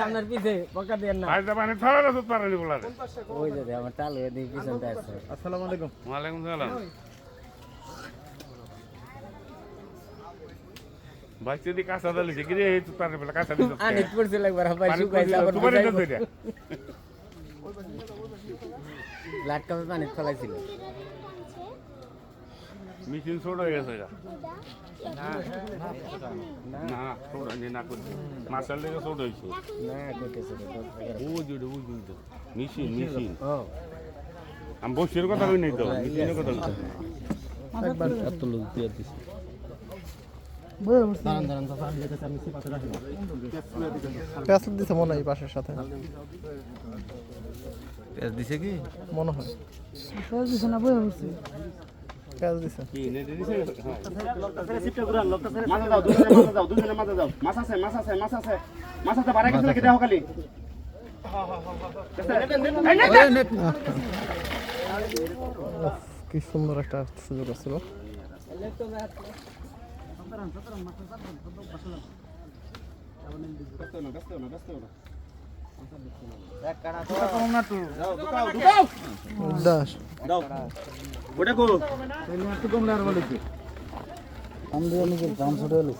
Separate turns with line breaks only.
আপনার পিছে পকা দেন না ওই যে আমার চাল হয়ে দিয়ে পিছনটা আছে।
আসসালামু আলাইকুম।
ওয়ালাইকুম সালাম। ভাই যদি কাঁচা দালি যে গিরে এই তো তার বেলা কাঁচা দিছ
আনি পড়ছে লাগবার ভাই শুকাই যাবার
তোমার এটা ধইরা
ব্লাড কাপে পানি ফলাইছিল।
মেশিন ছোট হয়ে গেছে এটা না ছোট না করছে মাছাল থেকে ছোট হয়েছে
না কইতেছে
বুঝুড়ে মেশিন আমি বসির কথা কই নাই তো মেশিনের কথা কই
একবার
এত লোক দিয়ে দিছে।
পেঁয়াজ দিছে মনে হয় পাশের সাথে
পেঁয়াজ দিছে কি
মনে হয়
পেঁয়াজ দিছে না বই হচ্ছে
পেঁয়াজ দিছে।
কি নেটে দিছে
কি সুন্দর একটা সুযোগ আসছিল। দাস
আমি নিজের দাম ছোট হলো